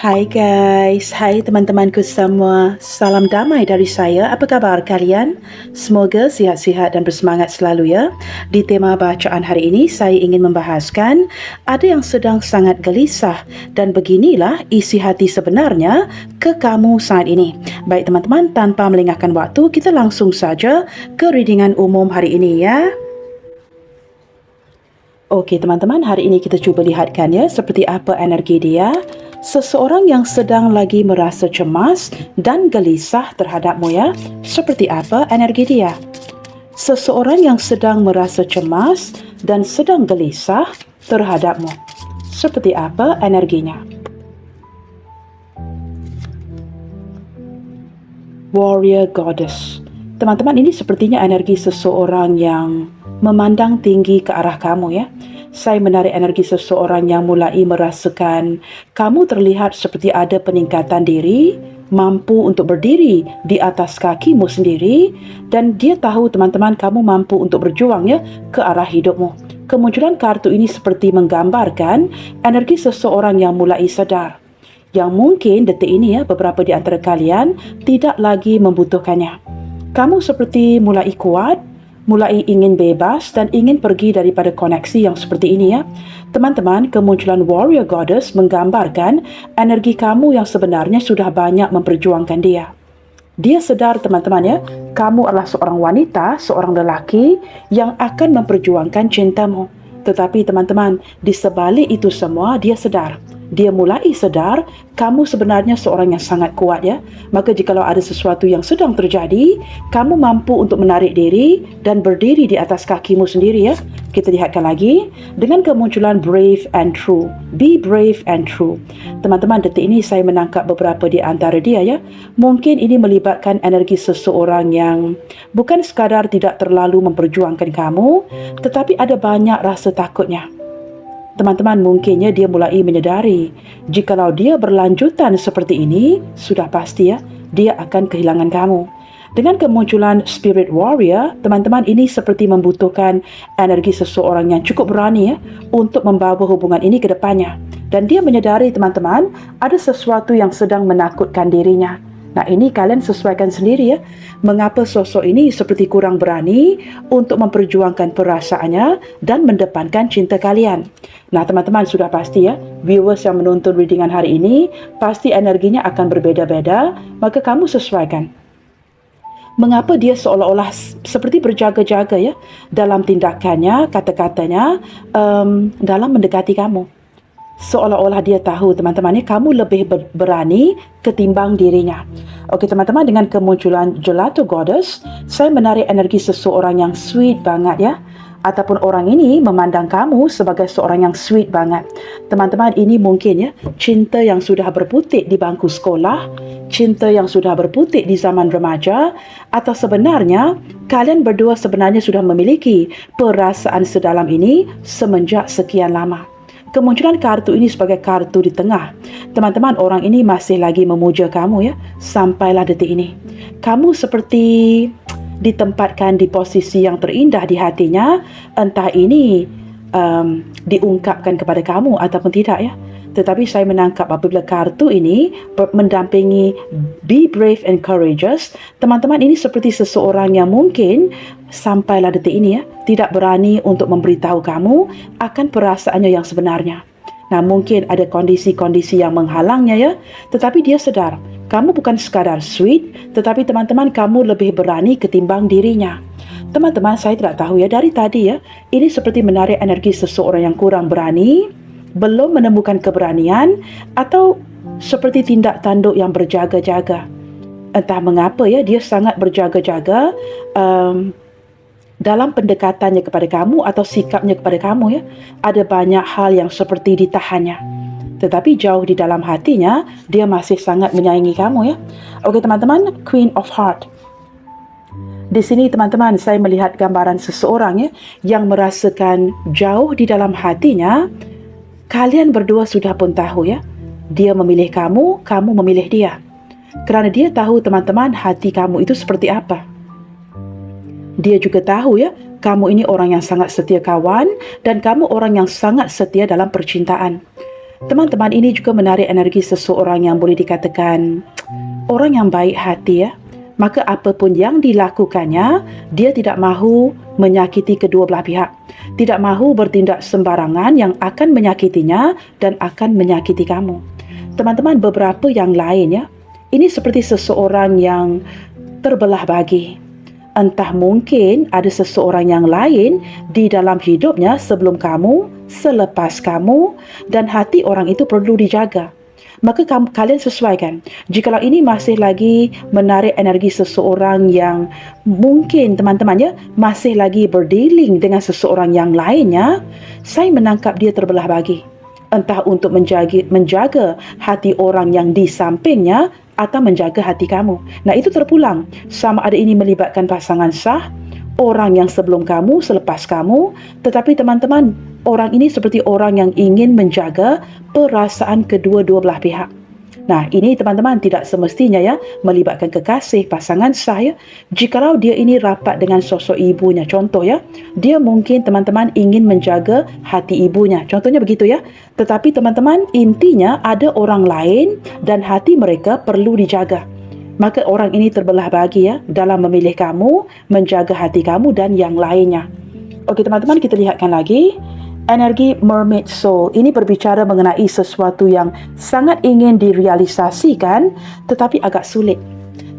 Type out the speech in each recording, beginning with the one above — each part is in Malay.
Hai guys, hai teman-temanku semua. Salam damai dari saya. Apa kabar kalian? Semoga sihat-sihat dan bersemangat selalu ya. Di tema bacaan hari ini saya ingin membahaskan ada yang sedang sangat gelisah dan beginilah isi hati sebenarnya ke kamu saat ini. Baik teman-teman, tanpa melengahkan waktu, kita langsung saja ke readingan umum hari ini ya. Okey teman-teman, hari ini kita cuba lihatkan ya seperti apa energi dia. Seseorang yang sedang lagi merasa cemas dan gelisah terhadapmu ya. Seperti apa energi dia? Seseorang yang sedang merasa cemas dan sedang gelisah terhadapmu. Seperti apa energinya? Warrior Goddess. Teman-teman, ini sepertinya energi seseorang yang memandang tinggi ke arah kamu ya. Saya menarik energi seseorang yang mulai merasakan kamu terlihat seperti ada peningkatan diri, mampu untuk berdiri di atas kakimu sendiri, dan dia tahu teman-teman kamu mampu untuk berjuang ya ke arah hidupmu. Kemunculan kartu ini seperti menggambarkan energi seseorang yang mulai sadar, yang mungkin detik ini ya beberapa di antara kalian tidak lagi membutuhkannya. Kamu seperti mulai kuat, mulai ingin bebas dan ingin pergi daripada koneksi yang seperti ini ya. Teman-teman, kemunculan Warrior Goddess menggambarkan energi kamu yang sebenarnya sudah banyak memperjuangkan dia. Dia sedar teman-teman ya, kamu adalah seorang wanita, seorang lelaki yang akan memperjuangkan cintamu. Tetapi teman-teman, di sebalik itu semua dia sedar. Dia mulai sadar kamu sebenarnya seorang yang sangat kuat ya. Maka jikalau ada sesuatu yang sedang terjadi, kamu mampu untuk menarik diri dan berdiri di atas kakimu sendiri ya. Kita lihatkan lagi dengan kemunculan brave and true. Be brave and true. Teman-teman, detik ini saya menangkap beberapa di antara dia ya. Mungkin ini melibatkan energi seseorang yang bukan sekadar tidak terlalu memperjuangkan kamu, tetapi ada banyak rasa takutnya. Teman-teman, mungkinnya dia mulai menyedari jikalau dia berlanjutan seperti ini, sudah pasti ya, dia akan kehilangan kamu. Dengan kemunculan Spirit Warrior, teman-teman, ini seperti membutuhkan energi seseorang yang cukup berani ya, untuk membawa hubungan ini ke depannya. Dan dia menyedari teman-teman, ada sesuatu yang sedang menakutkan dirinya. Nah, ini kalian sesuaikan sendiri ya. Mengapa sosok ini seperti kurang berani untuk memperjuangkan perasaannya dan mendepankan cinta kalian. Nah, teman-teman, sudah pasti ya, viewers yang menonton readingan hari ini, pasti energinya akan berbeza-beza, maka kamu sesuaikan. Mengapa dia seolah-olah seperti berjaga-jaga ya, dalam tindakannya, kata-katanya, dalam mendekati kamu. Seolah-olah dia tahu teman-teman ya, kamu lebih berani ketimbang dirinya. Okey teman-teman, dengan kemunculan Gelato Goddess, saya menarik energi seseorang yang sweet banget ya. Ataupun orang ini memandang kamu sebagai seorang yang sweet banget. Teman-teman, ini mungkin ya, cinta yang sudah berputik di bangku sekolah, cinta yang sudah berputik di zaman remaja, atau sebenarnya kalian berdua sebenarnya sudah memiliki perasaan sedalam ini semenjak sekian lama. Kemunculan kartu ini sebagai kartu di tengah. Teman-teman, orang ini masih lagi memuja kamu ya, sampailah detik ini. Kamu seperti ditempatkan di posisi yang terindah di hatinya, entah ini diungkapkan kepada kamu ataupun tidak ya. Tetapi saya menangkap apabila kartu ini mendampingi be brave and courageous, teman-teman, ini seperti seseorang yang mungkin sampailah detik ini ya, tidak berani untuk memberitahu kamu akan perasaannya yang sebenarnya. Nah, mungkin ada kondisi-kondisi yang menghalangnya ya, tetapi dia sedar kamu bukan sekadar sweet, tetapi teman-teman, kamu lebih berani ketimbang dirinya. Teman-teman, saya tidak tahu ya, dari tadi ya, ini seperti menarik energi seseorang yang kurang berani, belum menemukan keberanian, atau seperti tindak tanduk yang berjaga-jaga. Entah mengapa ya, dia sangat berjaga-jaga dalam pendekatannya kepada kamu atau sikapnya kepada kamu ya. Ada banyak hal yang seperti ditahannya, tetapi jauh di dalam hatinya dia masih sangat menyayangi kamu ya. Okey teman-teman, Queen of Heart. Di sini teman-teman, saya melihat gambaran seseorang ya yang merasakan jauh di dalam hatinya. Kalian berdua sudah pun tahu ya, dia memilih kamu, kamu memilih dia. Kerana dia tahu teman-teman, hati kamu itu seperti apa. Dia juga tahu ya, kamu ini orang yang sangat setia kawan dan kamu orang yang sangat setia dalam percintaan. Teman-teman, ini juga menarik energi seseorang yang boleh dikatakan orang yang baik hati ya. Maka apapun yang dilakukannya, dia tidak mahu menyakiti kedua belah pihak. Tidak mahu bertindak sembarangan yang akan menyakitinya dan akan menyakiti kamu. Teman-teman, beberapa yang lain ya, ini seperti seseorang yang terbelah bagi. Entah mungkin ada seseorang yang lain di dalam hidupnya sebelum kamu, selepas kamu, dan hati orang itu perlu dijaga. Maka kalian sesuaikan. Jikalau ini masih lagi menarik energi seseorang yang mungkin teman-teman ya, masih lagi berdealing dengan seseorang yang lainnya, saya menangkap dia terbelah bagi. Entah untuk menjaga hati orang yang di sampingnya atau menjaga hati kamu. Nah, itu terpulang. Sama ada ini melibatkan pasangan sah, orang yang sebelum kamu, selepas kamu. Tetapi teman-teman, orang ini seperti orang yang ingin menjaga perasaan kedua-dua belah pihak. Nah, ini teman-teman tidak semestinya ya melibatkan kekasih, pasangan sah ya. Jikalau dia ini rapat dengan sosok ibunya, contoh ya, dia mungkin teman-teman ingin menjaga hati ibunya, contohnya begitu ya. Tetapi teman-teman, intinya ada orang lain dan hati mereka perlu dijaga. Maka orang ini terbelah bagi ya dalam memilih kamu, menjaga hati kamu dan yang lainnya. Okey teman-teman, kita lihatkan lagi. Energi mermaid soul ini berbicara mengenai sesuatu yang sangat ingin direalisasikan tetapi agak sulit.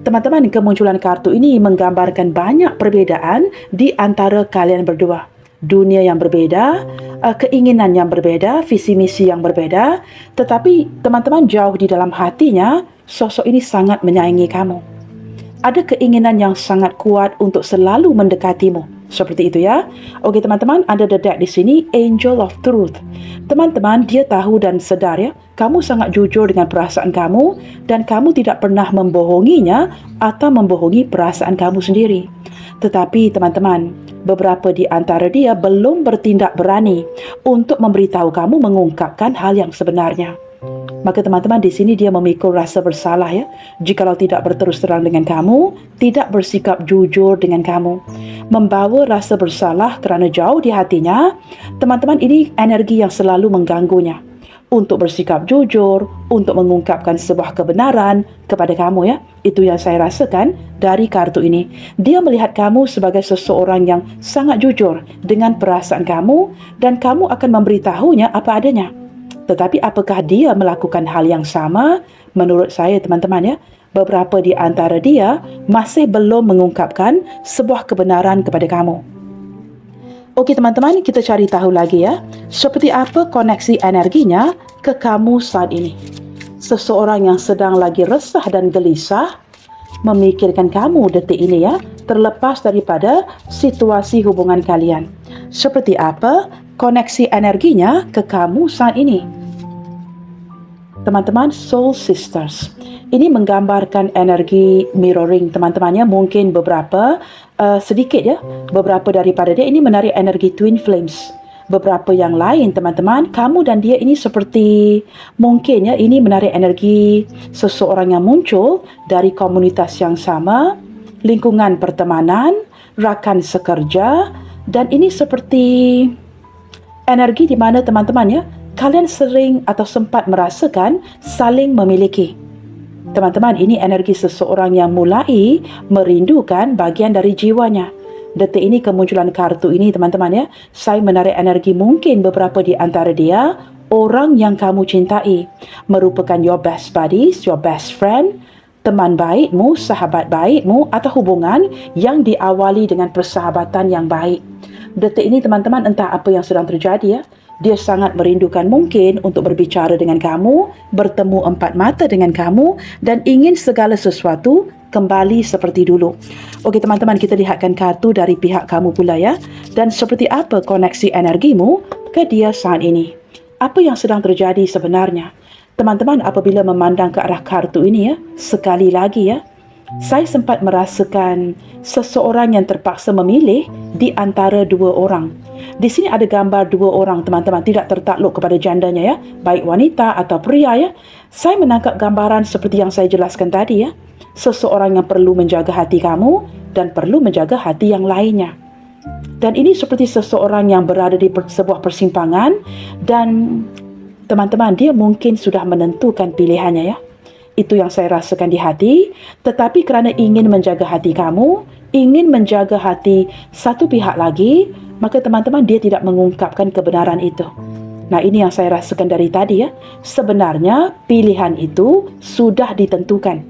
Teman-teman, kemunculan kartu ini menggambarkan banyak perbezaan di antara kalian berdua. Dunia yang berbeda, keinginan yang berbeda, visi misi yang berbeda, tetapi teman-teman jauh di dalam hatinya, sosok ini sangat menyayangi kamu. Ada keinginan yang sangat kuat untuk selalu mendekatimu. Seperti itu ya. Okey teman-teman, ada the deck di sini, Angel of Truth. Teman-teman, dia tahu dan sedar ya, kamu sangat jujur dengan perasaan kamu dan kamu tidak pernah membohonginya atau membohongi perasaan kamu sendiri. Tetapi teman-teman, beberapa di antara dia belum bertindak berani untuk memberitahu kamu mengungkapkan hal yang sebenarnya. Maka teman-teman, di sini dia memikul rasa bersalah ya, jikalau tidak berterus terang dengan kamu, tidak bersikap jujur dengan kamu. Membawa rasa bersalah kerana jauh di hatinya, teman-teman, ini energi yang selalu mengganggunya. Untuk bersikap jujur, untuk mengungkapkan sebuah kebenaran kepada kamu ya. Itu yang saya rasakan dari kartu ini. Dia melihat kamu sebagai seseorang yang sangat jujur dengan perasaan kamu dan kamu akan memberitahunya apa adanya. Tetapi apakah dia melakukan hal yang sama? Menurut saya teman-teman ya, beberapa di antara dia masih belum mengungkapkan sebuah kebenaran kepada kamu. Okey teman-teman, kita cari tahu lagi ya, seperti apa koneksi energinya ke kamu saat ini. Seseorang yang sedang lagi resah dan gelisah memikirkan kamu detik ini ya, terlepas daripada situasi hubungan kalian. Seperti apa koneksi energinya ke kamu saat ini? Teman-teman, Soul Sisters ini menggambarkan energi mirroring teman-temannya. Mungkin beberapa sedikit ya, beberapa daripada dia ini menarik energi twin flames. Beberapa yang lain teman-teman, kamu dan dia ini seperti mungkin ya, ini menarik energi seseorang yang muncul dari komunitas yang sama, lingkungan pertemanan, rakan sekerja, dan ini seperti energi di mana teman-teman ya, kalian sering atau sempat merasakan saling memiliki. Teman-teman, ini energi seseorang yang mulai merindukan bagian dari jiwanya. Detik ini kemunculan kartu ini teman-teman ya, saya menarik energi mungkin beberapa di antara dia, orang yang kamu cintai, merupakan your best buddies, your best friend, teman baikmu, sahabat baikmu, atau hubungan yang diawali dengan persahabatan yang baik. Detik ini teman-teman, entah apa yang sedang terjadi ya, dia sangat merindukan mungkin untuk berbicara dengan kamu, bertemu empat mata dengan kamu dan ingin segala sesuatu kembali seperti dulu. Okey teman-teman, kita lihatkan kartu dari pihak kamu pula ya. Dan seperti apa koneksi energimu ke dia saat ini? Apa yang sedang terjadi sebenarnya? Teman-teman, apabila memandang ke arah kartu ini ya, sekali lagi ya, saya sempat merasakan seseorang yang terpaksa memilih di antara dua orang. Di sini ada gambar dua orang teman-teman, tidak tertakluk kepada jandanya ya, baik wanita atau pria ya. Saya menangkap gambaran seperti yang saya jelaskan tadi ya. Seseorang yang perlu menjaga hati kamu dan perlu menjaga hati yang lainnya. Dan ini seperti seseorang yang berada di sebuah persimpangan dan Teman-teman, dia mungkin sudah menentukan pilihannya ya. Itu yang saya rasakan di hati, tetapi kerana ingin menjaga hati kamu, ingin menjaga hati satu pihak lagi, maka teman-teman dia tidak mengungkapkan kebenaran itu. Nah, ini yang saya rasakan dari tadi ya. Sebenarnya pilihan itu sudah ditentukan.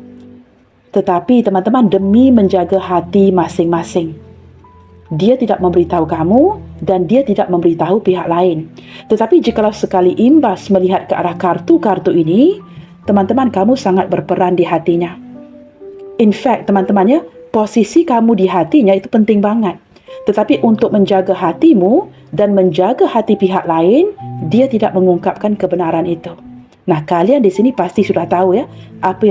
Tetapi teman-teman demi menjaga hati masing-masing, dia tidak memberitahu kamu dan dia tidak memberitahu pihak lain. Tetapi jikalau sekali imbas melihat ke arah kartu-kartu ini, teman-teman kamu sangat berperan di hatinya. In fact, teman-teman ya, posisi kamu di hatinya itu penting banget. Tetapi untuk menjaga hatimu dan menjaga hati pihak lain, dia tidak mengungkapkan kebenaran itu. Nah, kalian di sini pasti sudah tahu ya apa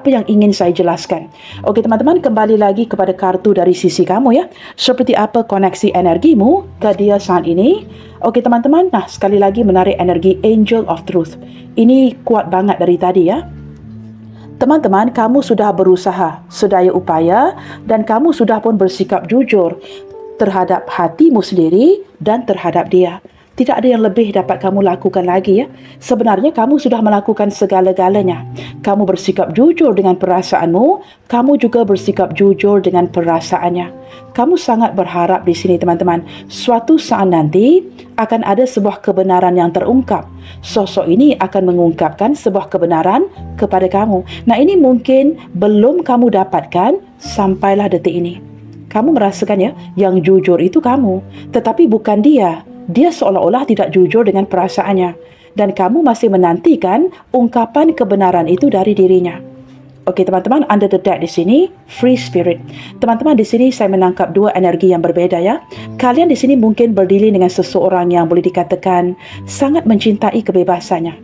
yang ingin saya jelaskan. Okey teman-teman, kembali lagi kepada kartu dari sisi kamu ya. Seperti apa koneksi energimu ke dia saat ini? Okey teman-teman, nah sekali lagi menarik energi Angel of Truth. Ini kuat banget dari tadi ya. Teman-teman, kamu sudah berusaha sedaya upaya dan kamu sudah pun bersikap jujur terhadap hatimu sendiri dan terhadap dia. Tidak ada yang lebih dapat kamu lakukan lagi ya. Sebenarnya kamu sudah melakukan segala-galanya. Kamu bersikap jujur dengan perasaanmu, kamu juga bersikap jujur dengan perasaannya. Kamu sangat berharap di sini teman-teman, suatu saat nanti akan ada sebuah kebenaran yang terungkap. Sosok ini akan mengungkapkan sebuah kebenaran kepada kamu. Nah, ini mungkin belum kamu dapatkan sampailah detik ini. Kamu merasakan ya, yang jujur itu kamu, tetapi bukan dia. Dia seolah-olah tidak jujur dengan perasaannya. Dan kamu masih menantikan ungkapan kebenaran itu dari dirinya. Okey teman-teman, under the deck di sini, free spirit. Teman-teman, di sini saya menangkap dua energi yang berbeza ya. Kalian di sini mungkin berdiri dengan seseorang yang boleh dikatakan sangat mencintai kebebasannya.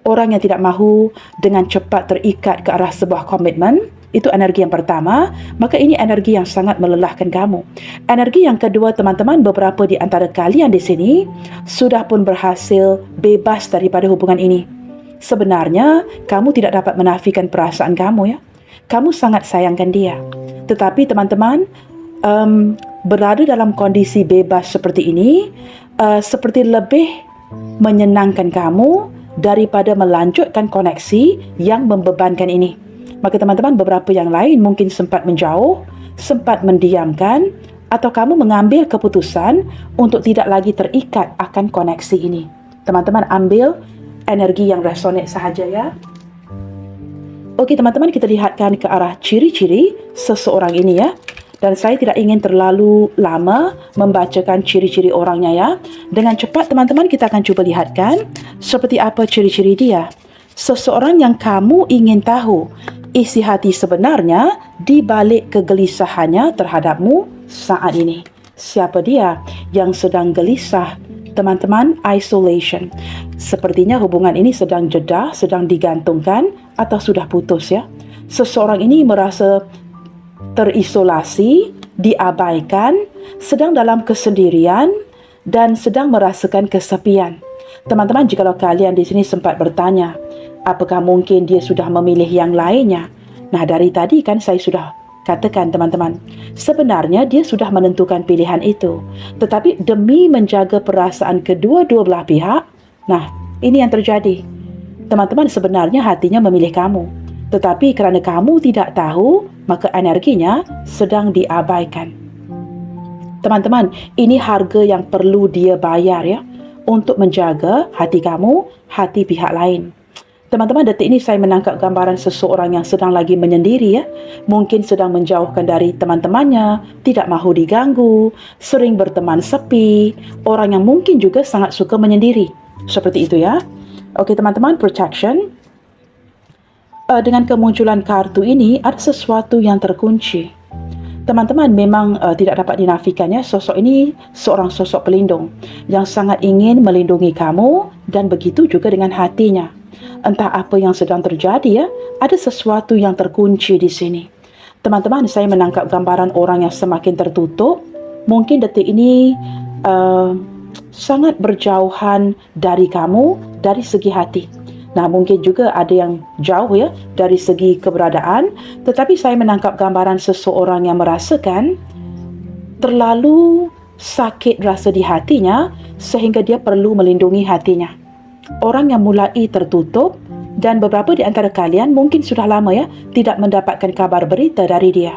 Orang yang tidak mahu dengan cepat terikat ke arah sebuah komitmen. Itu energi yang pertama, maka ini energi yang sangat melelahkan kamu. Energi yang kedua, teman-teman, beberapa di antara kalian di sini sudah pun berhasil bebas daripada hubungan ini. Sebenarnya, kamu tidak dapat menafikan perasaan kamu ya. Kamu sangat sayangkan dia. Tetapi teman-teman, berada dalam kondisi bebas seperti ini, seperti lebih menyenangkan kamu daripada melanjutkan koneksi yang membebankan ini. Maka teman-teman, beberapa yang lain mungkin sempat menjauh, sempat mendiamkan, atau kamu mengambil keputusan untuk tidak lagi terikat akan koneksi ini. Teman-teman ambil energi yang resonate sahaja ya. Okey teman-teman, kita lihatkan ke arah ciri-ciri seseorang ini ya. Dan saya tidak ingin terlalu lama membacakan ciri-ciri orangnya ya. Dengan cepat teman-teman kita akan cuba lihatkan seperti apa ciri-ciri dia. Seseorang yang kamu ingin tahu isi hati sebenarnya di balik kegelisahannya terhadapmu saat ini. Siapa dia yang sedang gelisah? Teman-teman, isolation. Sepertinya hubungan ini sedang jeda, sedang digantungkan atau sudah putus ya. Seseorang ini merasa terisolasi, diabaikan, sedang dalam kesendirian dan sedang merasakan kesepian. Teman-teman, jikalau kalian di sini sempat bertanya, apakah mungkin dia sudah memilih yang lainnya? Nah, dari tadi kan saya sudah katakan teman-teman, sebenarnya dia sudah menentukan pilihan itu. Tetapi demi menjaga perasaan kedua-dua belah pihak, nah ini yang terjadi. Teman-teman, sebenarnya hatinya memilih kamu. Tetapi kerana kamu tidak tahu, maka energinya sedang diabaikan. Teman-teman, ini harga yang perlu dia bayar ya, untuk menjaga hati kamu, hati pihak lain. Teman-teman, detik ini saya menangkap gambaran seseorang yang sedang lagi menyendiri ya. Mungkin sedang menjauhkan dari teman-temannya, tidak mahu diganggu, sering berteman sepi, orang yang mungkin juga sangat suka menyendiri. Seperti itu ya. Okey teman-teman, protection. Dengan kemunculan kartu ini, ada sesuatu yang terkunci. Teman-teman, memang tidak dapat dinafikan ya, sosok ini seorang sosok pelindung yang sangat ingin melindungi kamu dan begitu juga dengan hatinya. Entah apa yang sedang terjadi ya, ada sesuatu yang terkunci di sini. Teman-teman, saya menangkap gambaran orang yang semakin tertutup. Mungkin detik ini sangat berjauhan dari kamu dari segi hati. Nah, mungkin juga ada yang jauh ya dari segi keberadaan, tetapi saya menangkap gambaran seseorang yang merasakan terlalu sakit rasa di hatinya sehingga dia perlu melindungi hatinya. Orang yang mulai tertutup, dan beberapa di antara kalian mungkin sudah lama ya tidak mendapatkan kabar berita dari dia.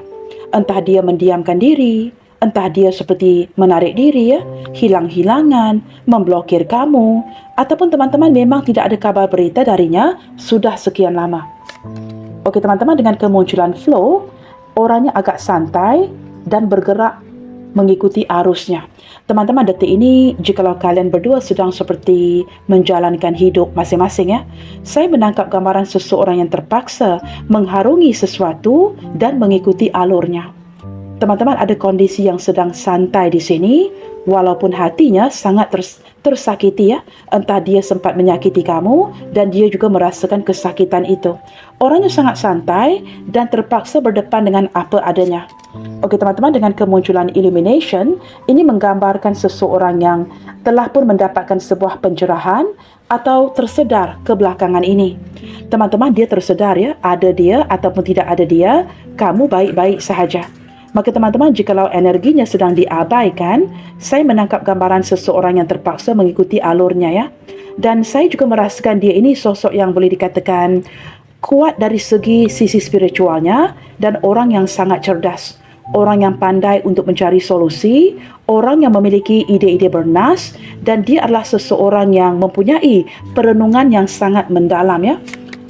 Entah dia mendiamkan diri, entah dia seperti menarik diri ya, hilang-hilangan, memblokir kamu, ataupun teman-teman memang tidak ada kabar berita darinya sudah sekian lama. Okey teman-teman, dengan kemunculan flow, orangnya agak santai dan bergerak mengikuti arusnya. Teman-teman, detik ini jikalau kalian berdua sedang seperti menjalankan hidup masing-masing ya, saya menangkap gambaran seseorang yang terpaksa mengharungi sesuatu dan mengikuti alurnya. Teman-teman, ada kondisi yang sedang santai di sini, walaupun hatinya sangat tersakiti ya. Entah dia sempat menyakiti kamu dan dia juga merasakan kesakitan itu. Orangnya sangat santai dan terpaksa berdepan dengan apa adanya. Okey teman-teman, dengan kemunculan illumination, ini menggambarkan seseorang yang telah pun mendapatkan sebuah pencerahan atau tersedar kebelakangan ini. Teman-teman, dia tersedar ya, ada dia ataupun tidak ada dia, kamu baik-baik sahaja. Maka teman-teman, jikalau energinya sedang diabaikan, saya menangkap gambaran seseorang yang terpaksa mengikuti alurnya ya. Dan saya juga merasakan dia ini sosok yang boleh dikatakan kuat dari segi sisi spiritualnya dan orang yang sangat cerdas. Orang yang pandai untuk mencari solusi, orang yang memiliki ide-ide bernas, dan dia adalah seseorang yang mempunyai perenungan yang sangat mendalam ya.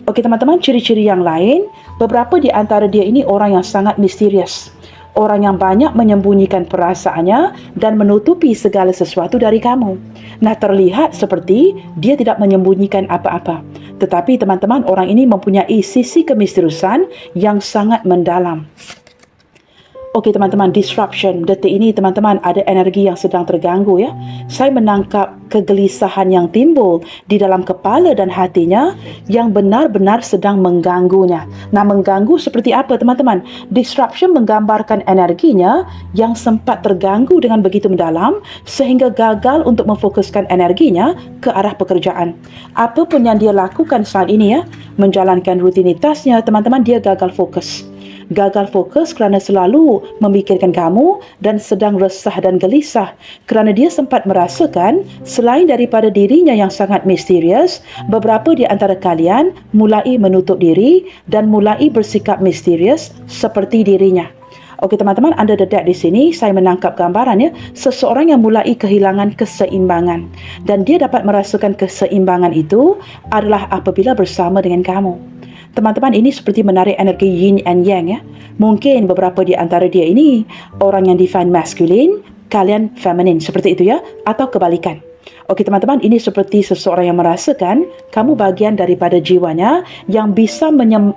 Okey teman-teman, ciri-ciri yang lain, beberapa di antara dia ini orang yang sangat misterius. Orang yang banyak menyembunyikan perasaannya dan menutupi segala sesuatu dari kamu. Nah, terlihat seperti dia tidak menyembunyikan apa-apa. Tetapi teman-teman, orang ini mempunyai sisi kemisteriusan yang sangat mendalam. Okey teman-teman, disruption. Detik ini teman-teman ada energi yang sedang terganggu ya. Saya menangkap kegelisahan yang timbul di dalam kepala dan hatinya yang benar-benar sedang mengganggunya. Nah, mengganggu seperti apa teman-teman? Disruption menggambarkan energinya yang sempat terganggu dengan begitu mendalam sehingga gagal untuk memfokuskan energinya ke arah pekerjaan. Apa pun yang dia lakukan saat ini ya, menjalankan rutinitasnya, teman-teman, dia gagal fokus. Gagal fokus kerana selalu memikirkan kamu dan sedang resah dan gelisah kerana dia sempat merasakan selain daripada dirinya yang sangat misterius, beberapa di antara kalian mulai menutup diri dan mulai bersikap misterius seperti dirinya. Okey teman-teman, anda dedak di sini, saya menangkap gambarannya seseorang yang mulai kehilangan keseimbangan dan dia dapat merasakan keseimbangan itu adalah apabila bersama dengan kamu. Teman-teman, ini seperti menarik energi yin and yang ya. Mungkin beberapa di antara dia ini orang yang define masculine, kalian feminine, seperti itu ya, atau kebalikan. Okey teman-teman, ini seperti seseorang yang merasakan kamu bagian daripada jiwanya yang bisa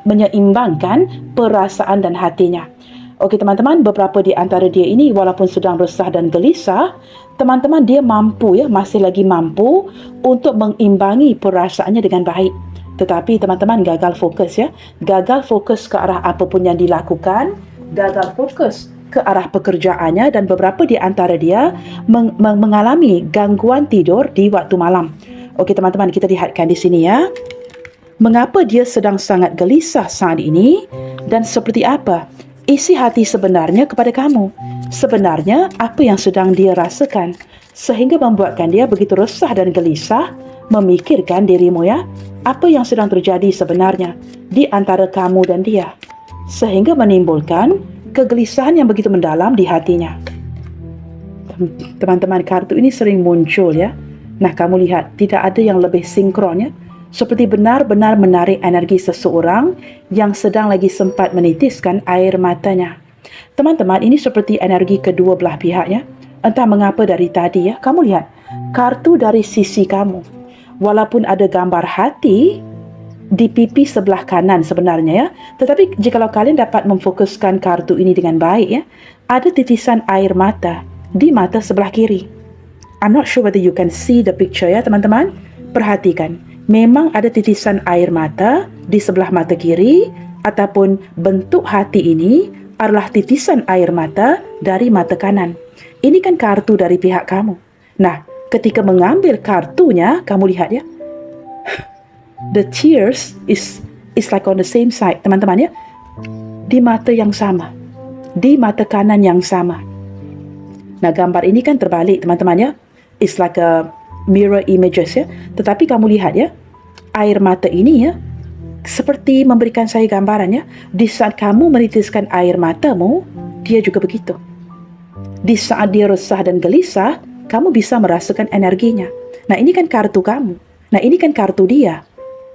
menyeimbangkan perasaan dan hatinya. Okey teman-teman, beberapa di antara dia ini walaupun sedang resah dan gelisah, teman-teman, dia mampu ya, masih lagi mampu untuk mengimbangi perasaannya dengan baik. Tetapi teman-teman gagal fokus ya. Gagal fokus ke arah apapun yang dilakukan, gagal fokus ke arah pekerjaannya dan beberapa di antara dia mengalami gangguan tidur di waktu malam. Okey teman-teman, kita lihatkan di sini ya. Mengapa dia sedang sangat gelisah saat ini dan seperti apa isi hati sebenarnya kepada kamu? Sebenarnya apa yang sedang dia rasakan sehingga membuatkan dia begitu resah dan gelisah memikirkan dirimu ya. Apa yang sedang terjadi sebenarnya di antara kamu dan dia sehingga menimbulkan kegelisahan yang begitu mendalam di hatinya. Teman-teman, kartu ini sering muncul ya. Nah, kamu lihat tidak ada yang lebih sinkron ya. Seperti benar-benar menarik energi seseorang yang sedang lagi sempat menitiskan air matanya. Teman-teman, ini seperti energi kedua belah pihak ya. Entah mengapa dari tadi ya, kamu lihat kartu dari sisi kamu. Walaupun ada gambar hati di pipi sebelah kanan sebenarnya ya, tetapi jikalau kalian dapat memfokuskan kartu ini dengan baik ya, ada titisan air mata di mata sebelah kiri. I'm not sure whether you can see the picture ya teman-teman. Perhatikan, memang ada titisan air mata di sebelah mata kiri, ataupun bentuk hati ini adalah titisan air mata dari mata kanan. Ini kan kartu dari pihak kamu. Nah, ketika mengambil kartunya, kamu lihat ya, the tears is like on the same side, teman-teman ya, di mata yang sama, di mata kanan yang sama. Nah, gambar ini kan terbalik, teman-teman ya. It's like mirror images ya. Tetapi kamu lihat ya, air mata ini ya, seperti memberikan saya gambaran ya, di saat kamu menitiskan air matamu, dia juga begitu. Di saat dia resah dan gelisah, kamu bisa merasakan energinya. Nah, ini kan kartu kamu. Nah, ini kan kartu dia.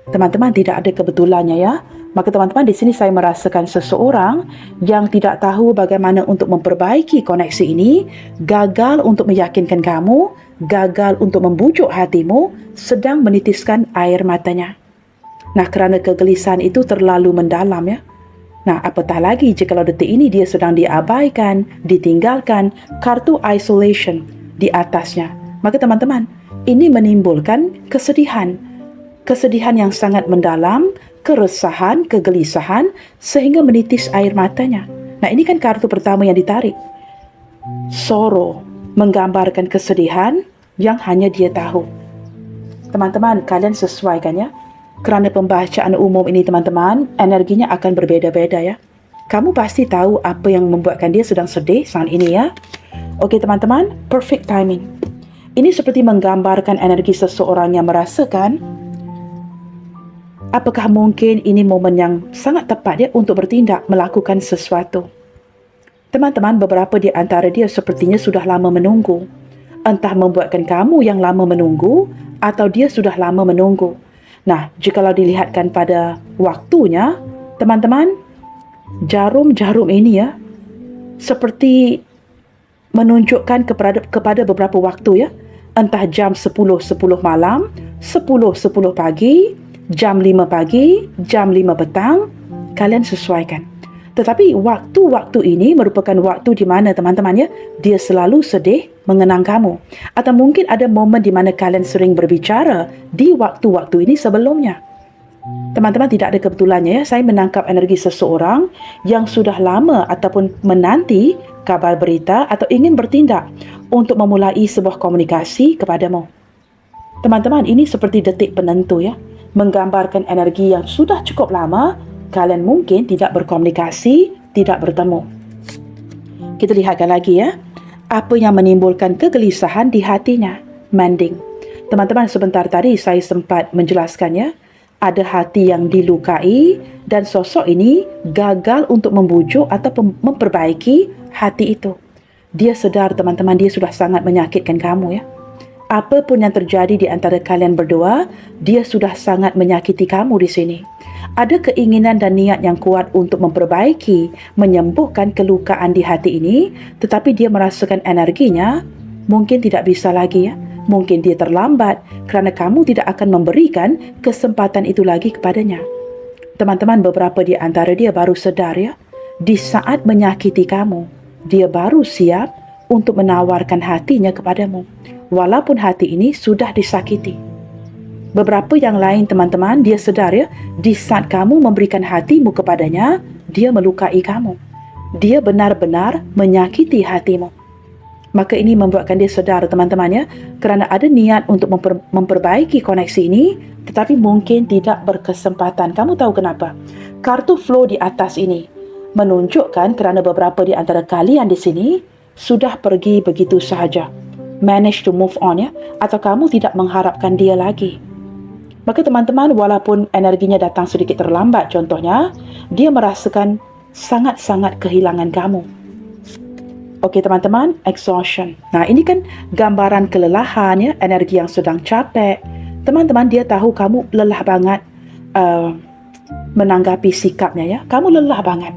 Teman-teman, tidak ada kebetulannya ya. Maka teman-teman, di sini saya merasakan seseorang yang tidak tahu bagaimana untuk memperbaiki koneksi ini, gagal untuk meyakinkan kamu, gagal untuk membujuk hatimu, sedang menitiskan air matanya. Nah, kerana kegelisahan itu terlalu mendalam ya. Nah, apatah lagi jikalau detik ini dia sedang diabaikan, ditinggalkan, kartu isolation di atasnya. Maka teman-teman, ini menimbulkan kesedihan. Kesedihan yang sangat mendalam, keresahan, kegelisahan, sehingga menitis air matanya. Nah, ini kan kartu pertama yang ditarik. Sorrow, menggambarkan kesedihan yang hanya dia tahu. Teman-teman, kalian sesuaikan ya. Kerana pembacaan umum ini teman-teman, energinya akan berbeza-beza ya. Kamu pasti tahu apa yang membuatkan dia sedang sedih saat ini ya. Okey teman-teman, perfect timing. Ini seperti menggambarkan energi seseorang yang merasakan, apakah mungkin ini momen yang sangat tepat dia untuk bertindak melakukan sesuatu. Teman-teman, beberapa di antara dia sepertinya sudah lama menunggu. Entah membuatkan kamu yang lama menunggu atau dia sudah lama menunggu. Nah, jikalau dilihatkan pada waktunya, teman-teman, jarum-jarum ini ya, seperti menunjukkan kepada beberapa waktu ya, entah jam 10.10 malam, 10.10 pagi, jam 5 pagi, jam 5 petang, kalian sesuaikan. Tetapi waktu-waktu ini merupakan waktu di mana teman-teman ya, dia selalu sedih mengenang kamu. Atau mungkin ada momen di mana kalian sering berbicara di waktu-waktu ini sebelumnya. Teman-teman, tidak ada kebetulannya ya, saya menangkap energi seseorang yang sudah lama ataupun menanti kabar berita atau ingin bertindak untuk memulai sebuah komunikasi kepadamu. Teman-teman, ini seperti detik penentu ya, menggambarkan energi yang sudah cukup lama kalian mungkin tidak berkomunikasi, tidak bertemu. Kita lihatkan lagi ya, apa yang menimbulkan kegelisahan di hatinya. Mending. Teman-teman, sebentar tadi saya sempat menjelaskannya, ada hati yang dilukai dan sosok ini gagal untuk membujuk atau memperbaiki hati itu. Dia sedar teman-teman, dia sudah sangat menyakitkan kamu ya. Apapun yang terjadi di antara kalian berdua, dia sudah sangat menyakiti kamu di sini. Ada keinginan dan niat yang kuat untuk memperbaiki, menyembuhkan kelukaan di hati ini, tetapi dia merasakan energinya mungkin tidak bisa lagi ya. Mungkin dia terlambat kerana kamu tidak akan memberikan kesempatan itu lagi kepadanya. Teman-teman, beberapa di antara dia baru sedar ya, di saat menyakiti kamu, dia baru siap untuk menawarkan hatinya kepadamu, walaupun hati ini sudah disakiti. Beberapa yang lain teman-teman, dia sedar ya, di saat kamu memberikan hatimu kepadanya, dia melukai kamu. Dia benar-benar menyakiti hatimu. Maka ini membuatkan dia sedar teman-teman ya, kerana ada niat untuk memperbaiki koneksi ini, tetapi mungkin tidak berkesempatan. Kamu tahu kenapa? Kartu flow di atas ini menunjukkan kerana beberapa di antara kalian di sini sudah pergi begitu sahaja. Manage to move on ya, atau kamu tidak mengharapkan dia lagi. Maka teman-teman, walaupun energinya datang sedikit terlambat contohnya, dia merasakan sangat-sangat kehilangan kamu. Okey teman-teman, exhaustion. Nah, ini kan gambaran kelelahan ya, energi yang sedang capek. Teman-teman, dia tahu kamu lelah banget menanggapi sikapnya ya. Kamu lelah banget.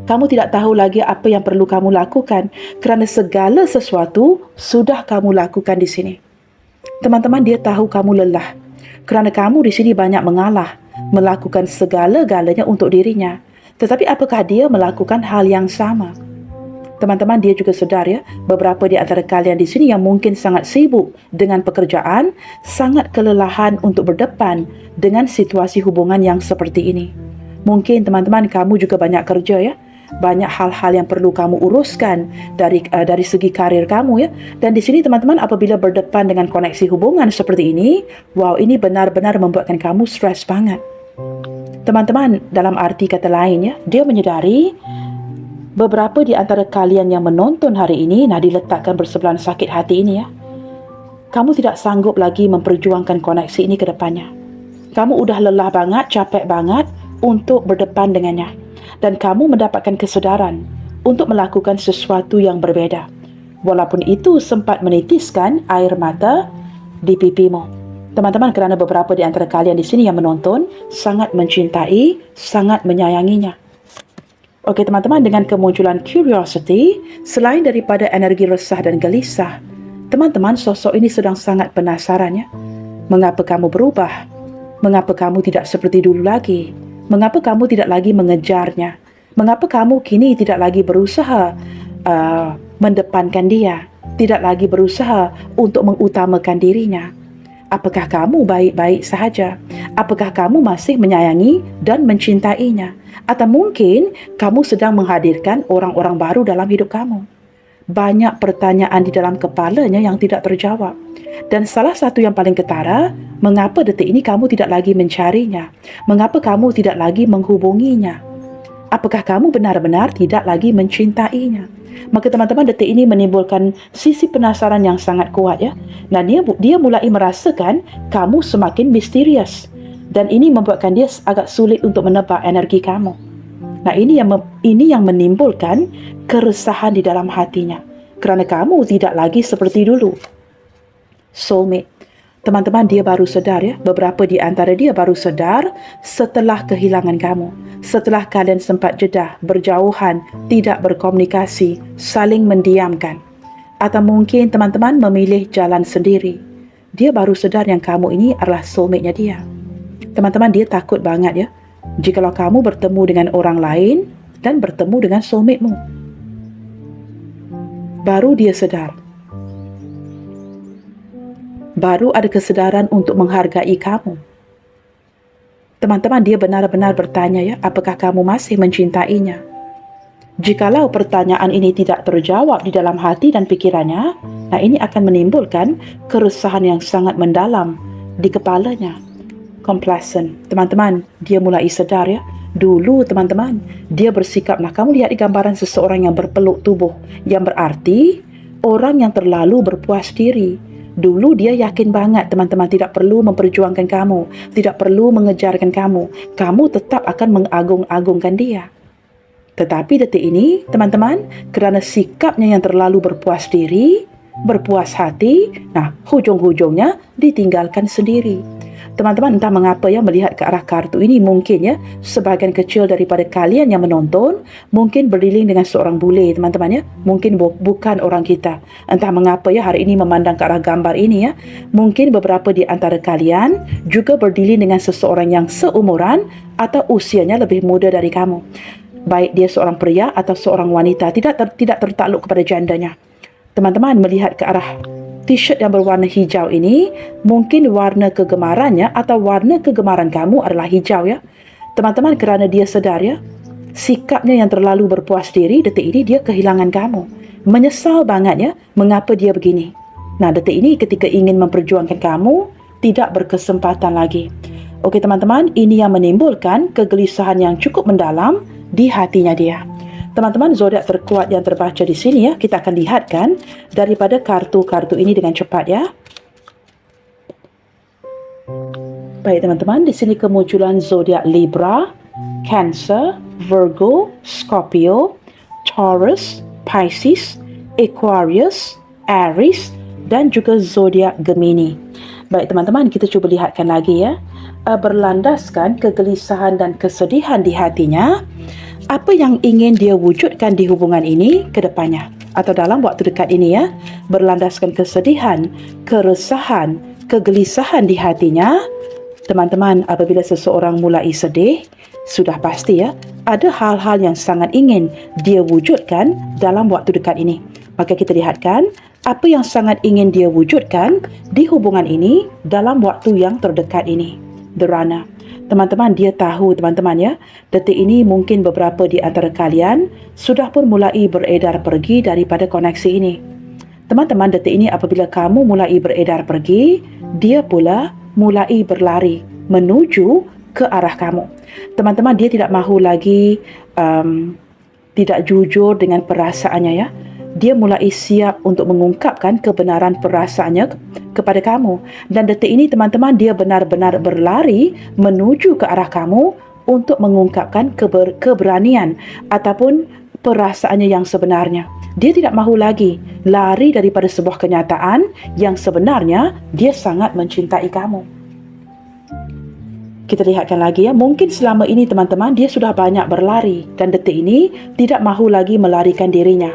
Kamu tidak tahu lagi apa yang perlu kamu lakukan kerana segala sesuatu sudah kamu lakukan di sini. Teman-teman, dia tahu kamu lelah kerana kamu di sini banyak mengalah, melakukan segala-galanya untuk dirinya. Tetapi apakah dia melakukan hal yang sama? Teman-teman, dia juga sedar ya, beberapa di antara kalian di sini yang mungkin sangat sibuk dengan pekerjaan, sangat kelelahan untuk berdepan dengan situasi hubungan yang seperti ini. Mungkin teman-teman, kamu juga banyak kerja ya, banyak hal-hal yang perlu kamu uruskan dari segi karir kamu ya. Dan di sini teman-teman, apabila berdepan dengan koneksi hubungan seperti ini, wow, ini benar-benar membuatkan kamu stres banget. Teman-teman, dalam arti kata lain ya, dia menyedari beberapa di antara kalian yang menonton hari ini, nah diletakkan bersebelahan sakit hati ini ya, Kamu tidak sanggup lagi memperjuangkan koneksi ini ke depannya. Kamu udah lelah banget, capek banget untuk berdepan dengannya. Dan kamu mendapatkan kesedaran untuk melakukan sesuatu yang berbeda. Walaupun itu sempat menitiskan air mata di pipimu. Teman-teman, kerana beberapa di antara kalian di sini yang menonton sangat mencintai, sangat menyayanginya. Okey teman-teman, dengan kemunculan curiosity, selain daripada energi resah dan gelisah, teman-teman, sosok ini sedang sangat penasaran ya. Mengapa kamu berubah? Mengapa kamu tidak seperti dulu lagi? Mengapa kamu tidak lagi mengejarnya? Mengapa kamu kini tidak lagi berusaha mendepankan dia? Tidak lagi berusaha untuk mengutamakan dirinya? Apakah kamu baik-baik sahaja? Apakah kamu masih menyayangi dan mencintainya? Atau mungkin kamu sedang menghadirkan orang-orang baru dalam hidup kamu? Banyak pertanyaan di dalam kepalanya yang tidak terjawab. Dan salah satu yang paling ketara, mengapa detik ini kamu tidak lagi mencarinya? Mengapa kamu tidak lagi menghubunginya? Apakah kamu benar-benar tidak lagi mencintainya? Maka teman-teman, detik ini menimbulkan sisi penasaran yang sangat kuat ya. Dan dia mulai merasakan kamu semakin misterius. Dan ini membuatkan dia agak sulit untuk menebak energi kamu. Nah, ini yang menimbulkan keresahan di dalam hatinya. Kerana kamu tidak lagi seperti dulu. Soulmate. Teman-teman, dia baru sedar ya. Beberapa di antara dia baru sedar setelah kehilangan kamu. Setelah kalian sempat jeda, berjauhan, tidak berkomunikasi, saling mendiamkan. Atau mungkin teman-teman memilih jalan sendiri. Dia baru sedar yang kamu ini adalah soulmate-nya dia. Teman-teman, dia takut banget ya. Jikalau kamu bertemu dengan orang lain dan bertemu dengan soulmate-mu. Baru dia sedar. Baru ada kesedaran untuk menghargai kamu. Teman-teman, dia benar-benar bertanya ya, apakah kamu masih mencintainya? Jikalau pertanyaan ini tidak terjawab di dalam hati dan pikirannya, nah ini akan menimbulkan keresahan yang sangat mendalam di kepalanya. Complacent. Teman-teman, dia mulai sedar ya. Dulu teman-teman, dia bersikap, nah kamu lihat di gambaran seseorang yang berpeluk tubuh, yang berarti orang yang terlalu berpuas diri. Dulu dia yakin banget teman-teman tidak perlu memperjuangkan kamu, tidak perlu mengejarkan kamu. Kamu tetap akan mengagung-agungkan dia. Tetapi detik ini teman-teman, kerana sikapnya yang terlalu berpuas diri, berpuas hati, nah hujung-hujungnya ditinggalkan sendiri. Teman-teman, entah mengapa ya melihat ke arah kartu ini, mungkin ya sebahagian kecil daripada kalian yang menonton mungkin berdilin dengan seorang bule teman-teman ya. Mungkin bukan orang kita. Entah mengapa ya hari ini memandang ke arah gambar ini ya. Mungkin beberapa di antara kalian juga berdilin dengan seseorang yang seumuran atau usianya lebih muda dari kamu. Baik dia seorang pria atau seorang wanita, tidak tertakluk kepada gendanya. Teman-teman, melihat ke arah t-shirt yang berwarna hijau ini, mungkin warna kegemarannya atau warna kegemaran kamu adalah hijau ya. Teman-teman, kerana dia sedar ya, sikapnya yang terlalu berpuas diri, detik ini dia kehilangan kamu. Menyesal banget ya, mengapa dia begini. Nah, detik ini ketika ingin memperjuangkan kamu, tidak berkesempatan lagi. Okey teman-teman, ini yang menimbulkan kegelisahan yang cukup mendalam di hatinya dia. Teman-teman, zodiak terkuat yang terbaca di sini ya, kita akan lihatkan daripada kartu-kartu ini dengan cepat ya. Baik teman-teman, di sini kemunculan zodiak Libra, Cancer, Virgo, Scorpio, Taurus, Pisces, Aquarius, Aries dan juga zodiak Gemini. Baik teman-teman, kita cuba lihatkan lagi ya. Berlandaskan kegelisahan dan kesedihan di hatinya, apa yang ingin dia wujudkan di hubungan ini ke depannya atau dalam waktu dekat ini ya. Berlandaskan kesedihan, keresahan, kegelisahan di hatinya. Teman-teman, apabila seseorang mulai sedih, sudah pasti ya, ada hal-hal yang sangat ingin dia wujudkan dalam waktu dekat ini. Maka kita lihatkan apa yang sangat ingin dia wujudkan di hubungan ini dalam waktu yang terdekat ini. The Runner. Teman-teman, dia tahu teman-teman ya, detik ini mungkin beberapa di antara kalian sudah pun mulai beredar pergi daripada koneksi ini. Teman-teman, detik ini apabila kamu mulai beredar pergi, dia pula mulai berlari menuju ke arah kamu. Teman-teman, dia tidak mahu lagi tidak jujur dengan perasaannya ya. dia mulai siap untuk mengungkapkan kebenaran perasaannya kepada kamu. Dan detik ini teman-teman, dia benar-benar berlari menuju ke arah kamu untuk mengungkapkan keberanian ataupun perasaannya yang sebenarnya. Dia tidak mahu lagi lari daripada sebuah kenyataan yang sebenarnya dia sangat mencintai kamu. Kita lihatkan lagi ya, mungkin selama ini teman-teman dia sudah banyak berlari dan detik ini tidak mahu lagi melarikan dirinya.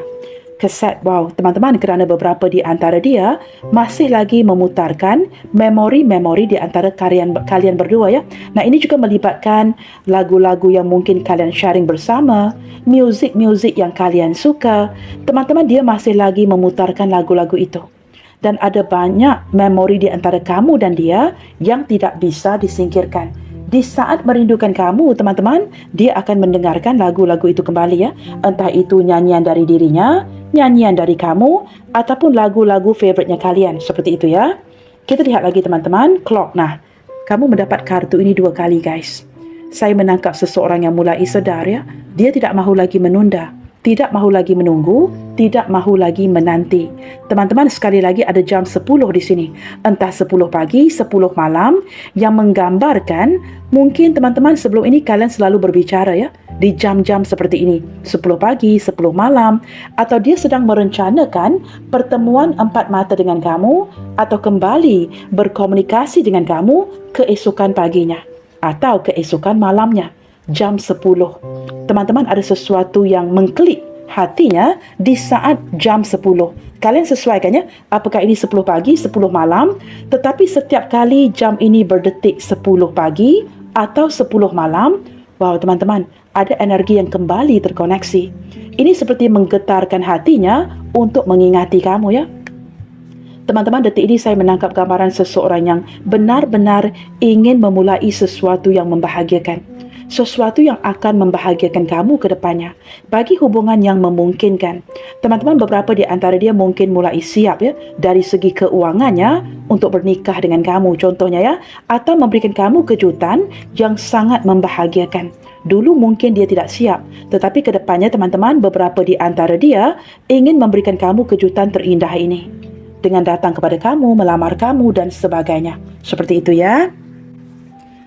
Keset, wow teman-teman, kerana beberapa di antara dia masih lagi memutarkan memori-memori di antara kalian berdua ya. Nah, ini juga melibatkan lagu-lagu yang mungkin kalian sharing bersama, muzik-muzik yang kalian suka. Teman-teman, dia masih lagi memutarkan lagu-lagu itu. Dan ada banyak memori di antara kamu dan dia yang tidak bisa disingkirkan. Di saat merindukan kamu, teman-teman, dia akan mendengarkan lagu-lagu itu kembali ya. Entah itu nyanyian dari dirinya, nyanyian dari kamu, ataupun lagu-lagu favoritnya kalian. Seperti itu ya. Kita lihat lagi teman-teman, clock. Nah, kamu mendapat kartu ini 2 kali guys. Saya menangkap seseorang yang mulai sedar ya. Dia tidak mahu lagi menunda, tidak mahu lagi menunggu, tidak mahu lagi menanti. Teman-teman, sekali lagi ada jam 10 di sini. Entah 10 pagi, 10 malam, yang menggambarkan mungkin teman-teman sebelum ini kalian selalu berbicara ya di jam-jam seperti ini. 10 pagi, 10 malam, atau dia sedang merencanakan pertemuan 4 mata dengan kamu atau kembali berkomunikasi dengan kamu keesokan paginya atau keesokan malamnya. Jam 10. Teman-teman, ada sesuatu yang mengklik hatinya di saat jam 10. Kalian sesuaikan ya, apakah ini 10 pagi, 10 malam, tetapi setiap kali jam ini berdetik 10 pagi atau 10 malam, wow teman-teman, ada energi yang kembali terkoneksi. Ini seperti menggetarkan hatinya untuk mengingati kamu ya. Teman-teman, detik ini saya menangkap gambaran seseorang yang benar-benar ingin memulai sesuatu yang membahagiakan. Sesuatu yang akan membahagiakan kamu ke depannya. Bagi hubungan yang memungkinkan. Teman-teman, beberapa di antara dia mungkin mulai siap ya dari segi keuangannya untuk bernikah dengan kamu contohnya ya. Atau memberikan kamu kejutan yang sangat membahagiakan. Dulu mungkin dia tidak siap. Tetapi ke depannya teman-teman, beberapa di antara dia ingin memberikan kamu kejutan terindah ini. Dengan datang kepada kamu, melamar kamu dan sebagainya. Seperti itu ya.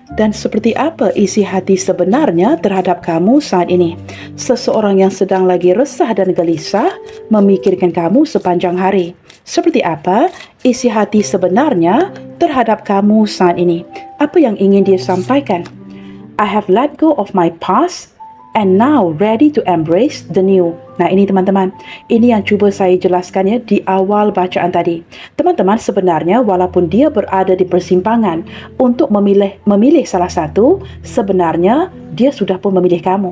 Dan seperti apa isi hati sebenarnya terhadap kamu saat ini? Seseorang yang sedang lagi resah dan gelisah memikirkan kamu sepanjang hari. Seperti apa isi hati sebenarnya terhadap kamu saat ini? Apa yang ingin dia sampaikan? I have let go of my past and now ready to embrace the new. Nah, ini teman-teman, ini yang cuba saya jelaskan ya di awal bacaan tadi. Teman-teman, sebenarnya walaupun dia berada di persimpangan untuk memilih salah satu, sebenarnya dia sudah pun memilih kamu.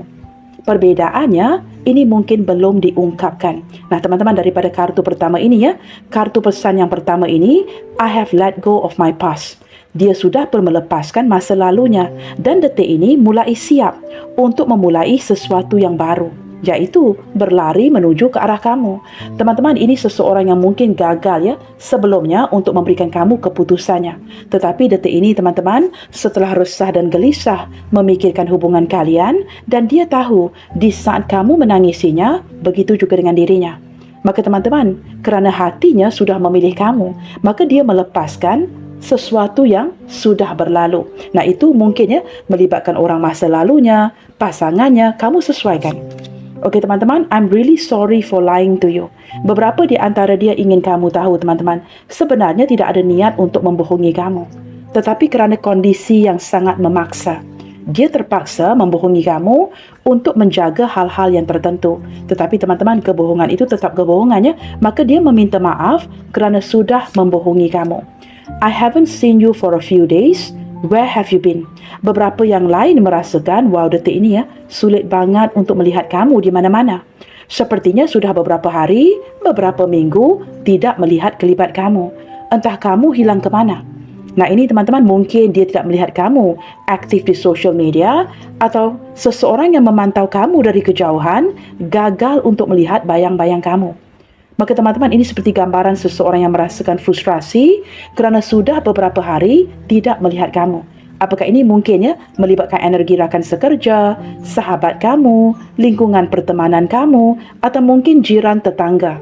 Perbedaannya, ini mungkin belum diungkapkan. Nah, teman-teman, daripada kartu pertama ini ya, kartu pesan yang pertama ini, I have let go of my past. Dia sudah pun melepaskan masa lalunya dan detik ini mulai siap untuk memulai sesuatu yang baru, yaitu berlari menuju ke arah kamu. Teman-teman, ini seseorang yang mungkin gagal ya sebelumnya untuk memberikan kamu keputusannya. Tetapi detik ini teman-teman, setelah resah dan gelisah memikirkan hubungan kalian dan dia tahu di saat kamu menangisinya, begitu juga dengan dirinya. Maka teman-teman, kerana hatinya sudah memilih kamu, maka dia melepaskan sesuatu yang sudah berlalu. Nah, itu mungkin ya melibatkan orang masa lalunya, pasangannya, kamu sesuaikan. Okey teman-teman, I'm really sorry for lying to you. Beberapa di antara dia ingin kamu tahu teman-teman, sebenarnya tidak ada niat untuk membohongi kamu. Tetapi kerana kondisi yang sangat memaksa, dia terpaksa membohongi kamu untuk menjaga hal-hal yang tertentu. Tetapi teman-teman, kebohongan itu tetap kebohongannya, maka dia meminta maaf kerana sudah membohongi kamu. I haven't seen you for a few days. Where have you been? Beberapa yang lain merasakan, wow detik ini ya, sulit banget untuk melihat kamu di mana-mana. Sepertinya sudah beberapa hari, beberapa minggu tidak melihat kelibat kamu. Entah kamu hilang ke mana. Nah, ini teman-teman, mungkin dia tidak melihat kamu aktif di social media atau seseorang yang memantau kamu dari kejauhan gagal untuk melihat bayang-bayang kamu. Maka teman-teman, ini seperti gambaran seseorang yang merasakan frustrasi kerana sudah beberapa hari tidak melihat kamu. Apakah ini mungkin ya melibatkan energi rakan sekerja, sahabat kamu, lingkungan pertemanan kamu, atau mungkin jiran tetangga.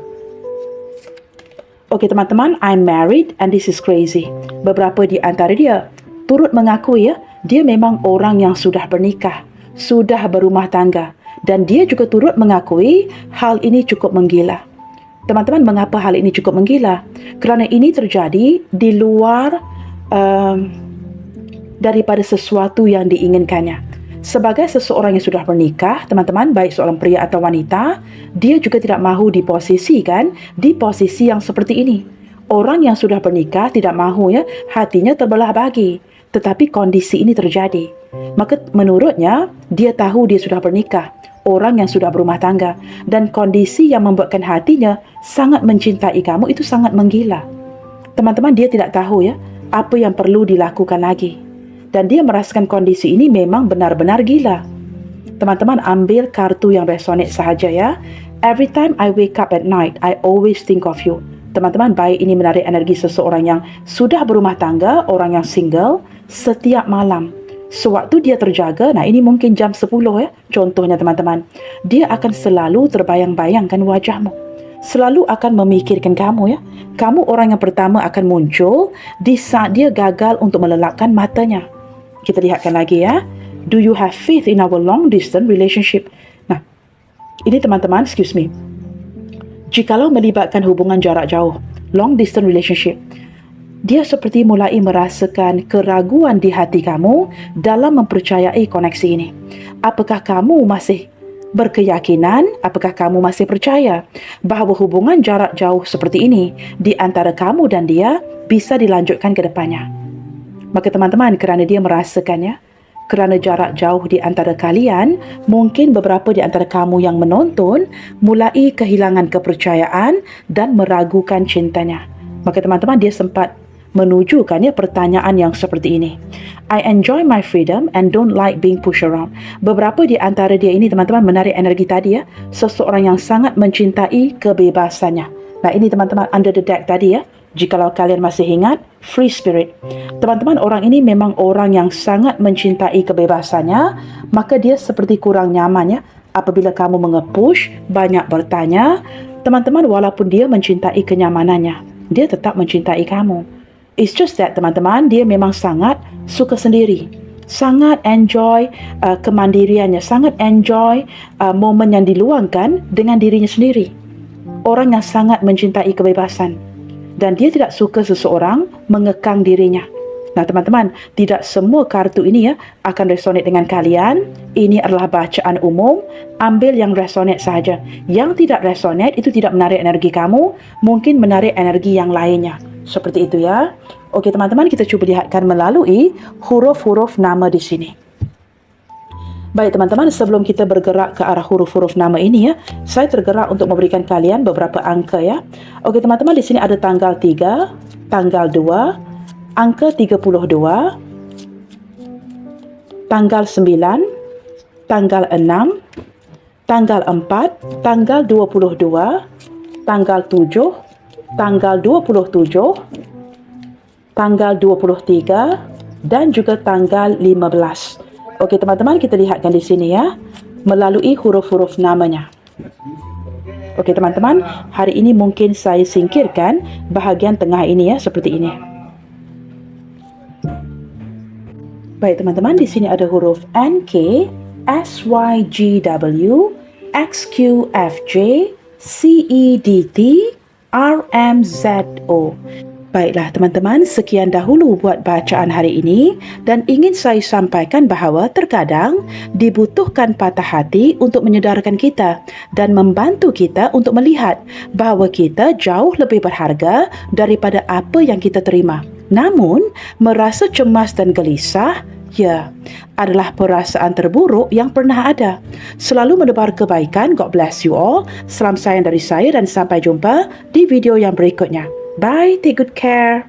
Okey teman-teman, I'm married and this is crazy. Beberapa di antara dia turut mengakui ya, dia memang orang yang sudah bernikah, sudah berumah tangga, dan dia juga turut mengakui hal ini cukup menggila. Teman-teman, mengapa hal ini cukup menggila? Kerana ini terjadi di luar daripada sesuatu yang diinginkannya. Sebagai seseorang yang sudah bernikah, teman-teman, baik seorang pria atau wanita, dia juga tidak mahu diposisikan di posisi yang seperti ini. Orang yang sudah bernikah tidak mahu ya, hatinya terbelah bagi. Tetapi kondisi ini terjadi. Maka menurutnya, dia tahu dia sudah bernikah, orang yang sudah berumah tangga, dan kondisi yang membuatkan hatinya sangat mencintai kamu itu sangat menggila. Teman-teman, dia tidak tahu ya, apa yang perlu dilakukan lagi. Dan dia merasakan kondisi ini memang benar-benar gila. Teman-teman, ambil kartu yang resonate sahaja ya. Every time I wake up at night, I always think of you. Teman-teman, baik ini menarik energi seseorang yang sudah berumah tangga, orang yang single, setiap malam. Sewaktu dia terjaga, nah ini mungkin jam 10 ya, contohnya teman-teman. Dia akan selalu terbayang-bayangkan wajahmu. Selalu akan memikirkan kamu ya. Kamu orang yang pertama akan muncul di saat dia gagal untuk melelapkan matanya. Kita lihatkan lagi ya. Do you have faith in our long distance relationship? Nah, ini teman-teman, excuse me. Jikalau melibatkan hubungan jarak jauh, long distance relationship, dia seperti mulai merasakan keraguan di hati kamu dalam mempercayai koneksi ini. Apakah kamu masih berkeyakinan, apakah kamu masih percaya bahawa hubungan jarak jauh seperti ini di antara kamu dan dia bisa dilanjutkan ke depannya? Maka teman-teman, kerana dia merasakannya, kerana jarak jauh di antara kalian, mungkin beberapa di antara kamu yang menonton mulai kehilangan kepercayaan dan meragukan cintanya. Maka teman-teman, dia sempat menujukan pertanyaan yang seperti ini. I enjoy my freedom and don't like being pushed around. Beberapa di antara dia ini teman-teman menarik energi tadi ya, seseorang yang sangat mencintai kebebasannya. Nah ini teman-teman under the deck tadi ya. Jikalau kalian masih ingat, free spirit. Teman-teman, orang ini memang orang yang sangat mencintai kebebasannya, maka dia seperti kurang nyaman ya apabila kamu mengepush, banyak bertanya. Teman-teman, walaupun dia mencintai kenyamanannya, dia tetap mencintai kamu. It's just that teman-teman, dia memang sangat suka sendiri, sangat enjoy kemandiriannya, sangat enjoy momen yang diluangkan dengan dirinya sendiri. Orang yang sangat mencintai kebebasan, dan dia tidak suka seseorang mengekang dirinya. Nah teman-teman, tidak semua kartu ini ya akan resonate dengan kalian. Ini adalah bacaan umum, ambil yang resonate sahaja. Yang tidak resonate itu tidak menarik energi kamu, mungkin menarik energi yang lainnya. Seperti itu ya. Okey teman-teman, kita cuba lihatkan melalui huruf-huruf nama di sini. Baik teman-teman, sebelum kita bergerak ke arah huruf-huruf nama ini ya, saya tergerak untuk memberikan kalian beberapa angka ya. Okey teman-teman, di sini ada tanggal 3, tanggal 2, angka 32, tanggal 9, tanggal 6, tanggal 4, tanggal 22, tanggal 7, tanggal 27, tanggal 23 dan juga tanggal 15. Okey teman-teman, kita lihatkan di sini ya melalui huruf-huruf namanya. Okey teman-teman, hari ini mungkin saya singkirkan bahagian tengah ini ya seperti ini. Baik teman-teman, di sini ada huruf NK, SYGW, XQFJ, CEDT, RMZO. Baiklah teman-teman, sekian dahulu buat bacaan hari ini, dan ingin saya sampaikan bahawa terkadang dibutuhkan patah hati untuk menyedarkan kita dan membantu kita untuk melihat bahawa kita jauh lebih berharga daripada apa yang kita terima. Namun, merasa cemas dan gelisah, ya, adalah perasaan terburuk yang pernah ada. Selalu menebar kebaikan. God bless you all. Salam sayang dari saya dan sampai jumpa di video yang berikutnya. Bye, take good care.